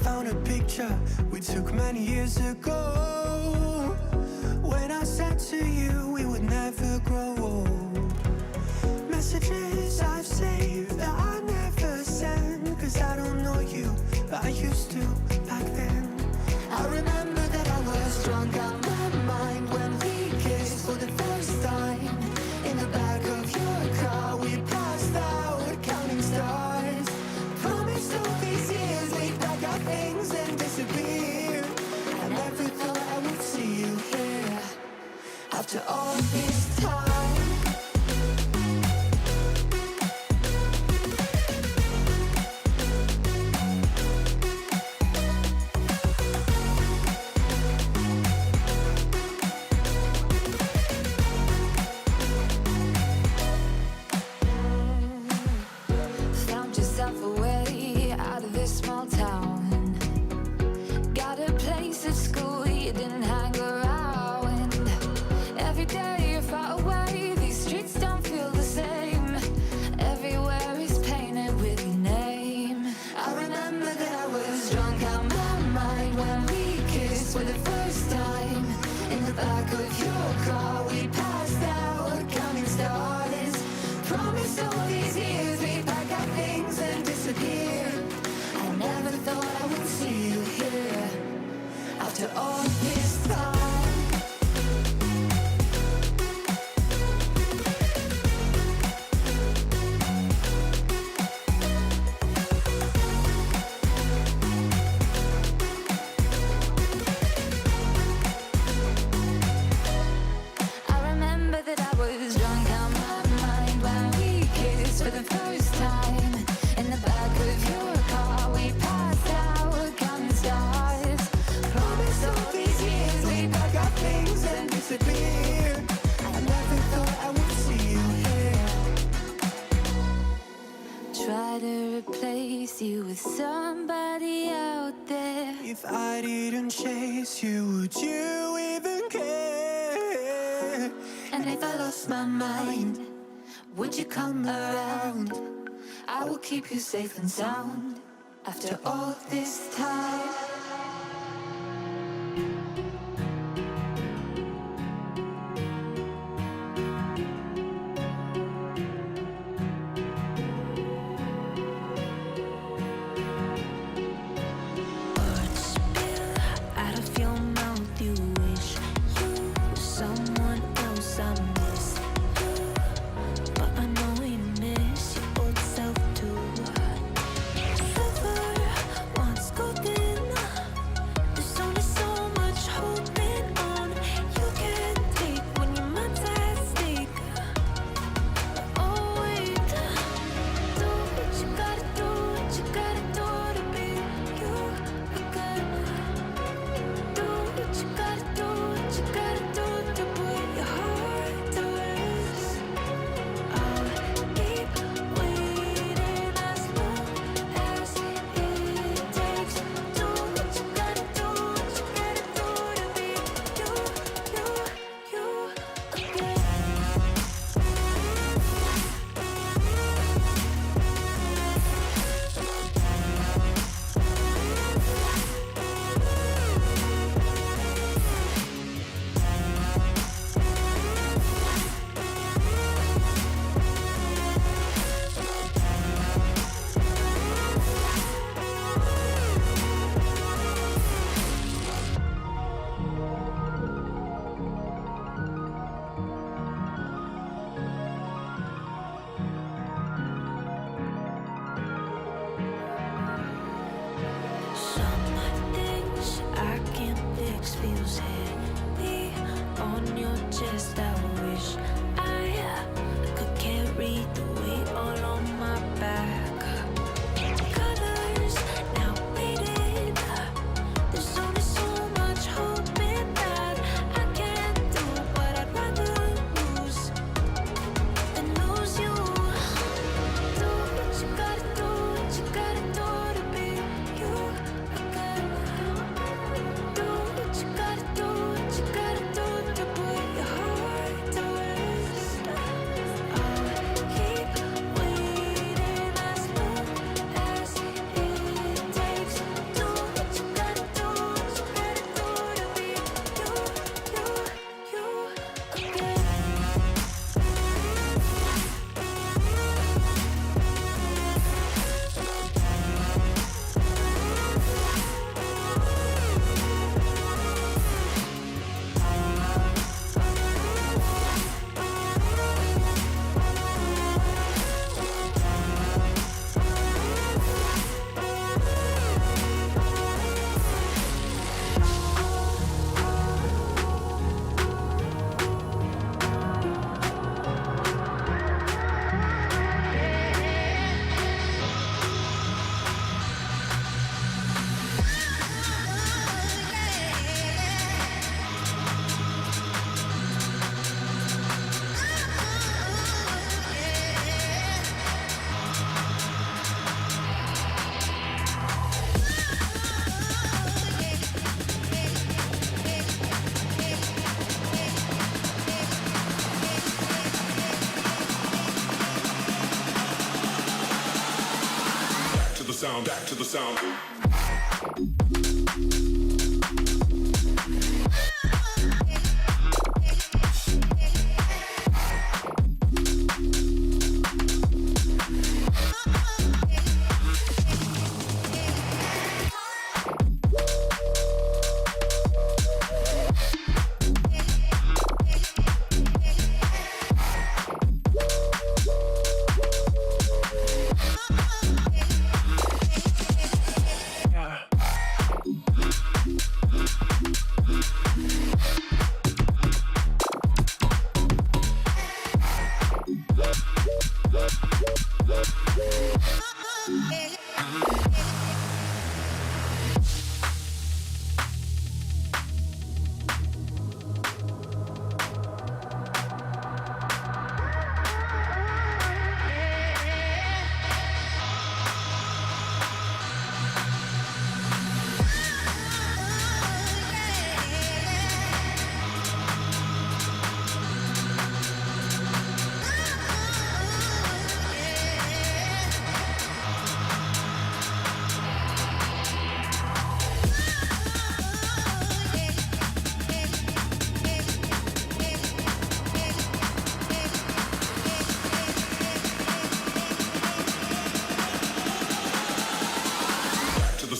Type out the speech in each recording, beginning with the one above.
found a picture we took many years ago, when I said to you we would never grow old. Messages I've saved that I never send, 'cause I don't know you, but I used to back then. I remember that I was drunk out my mind when we kissed for the first time. In the back of your car we passed out counting stars. Promised all these years we'd pack our things and disappear. I never thought I would see you here after all this time. For the first time, in the back of your car we passed out counting stars. Promised all these years we'd pack our things and disappear. I never thought I would see you here after all this time. For the first time, in the back of your car we passed out counting stars. Promised all these years we'd pack our things and disappear. I never thought I would see you here. Try to replace you with somebody out there. If I didn't chase you, would you even care? And if I lost my mind, would you come around? I will keep you safe and sound after all this time. Words spill out of your mouth. You wish you were someone else. I miss you, but I know you miss your old self too. Silver once golden. There's only so much holding on you can take when your mind's at stake. Oh wait, do what you gotta do, what you gotta do to be you again. Do what you gotta do, what you gotta do to put your heart to rest. I'll keep waiting as long as it takes. Do what you gotta do, what you gotta do to be you again. Some things I can't fix feels heavy on your chest. I wish I could carry the weight all on my back. Colors now faded. There's only so much hoping that I can't do, but I'd rather lose than lose you. Do what you gotta do, what you gotta do to be you again. Do what you gotta do, what you gotta do to put your heart to rest. I'll keep sound, back to the sound.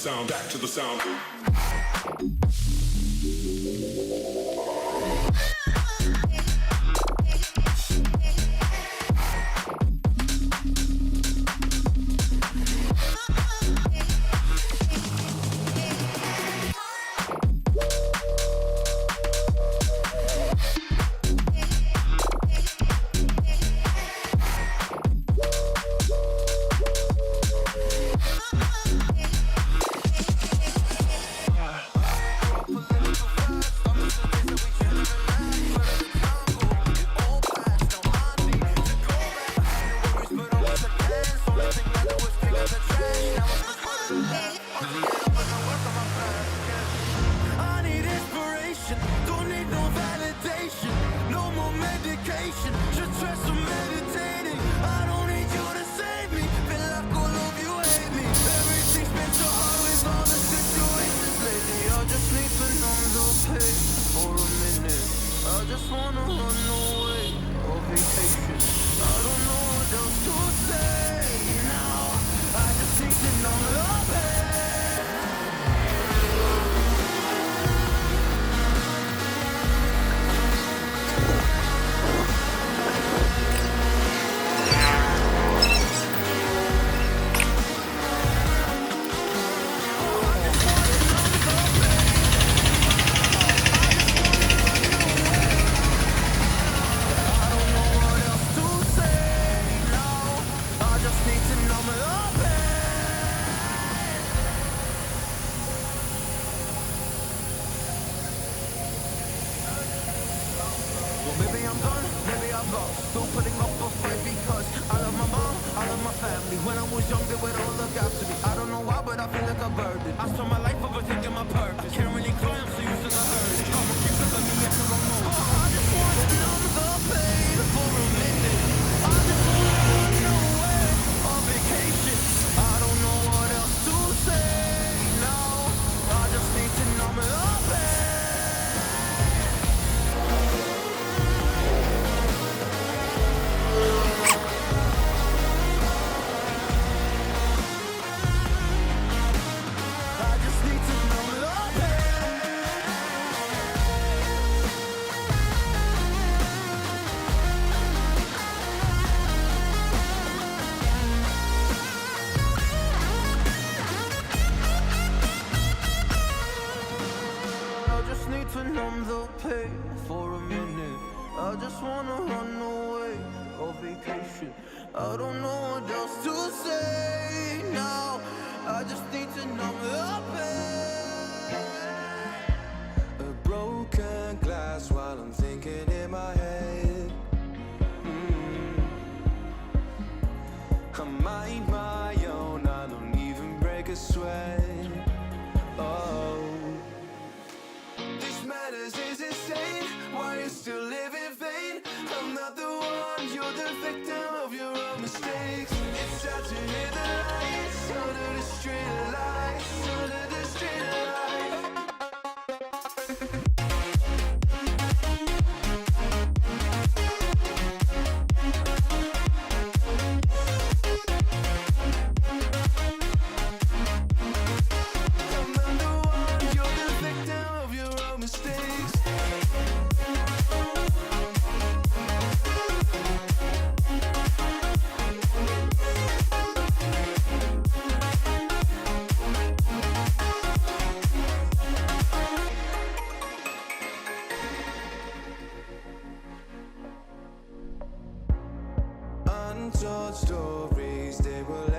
Sound, back to the sound. When I was young, they would all look after me. I don't know why, but I feel like a burden. I spent my life overthinking my purpose. I can't really cry, I'm so used to the hurt. I'ma keep loving me, yes, I don't know. I just wanna numb the pain for a minute. I just wanna run away on vacation. I don't know what else to say now. I just need to numb the pain. To numb the pain for a minute. I just wanna run away on vacation. I don't know what else to say now. I just need to numb the pain. A broken glass while I'm thinking in my head. I mind my own, I don't even break a sweat. Oh, matters is insane. Why you still live in vain? I'm not the one, you're the victim of your own mistakes. It's sad to hear the lights under the street. told stories, they were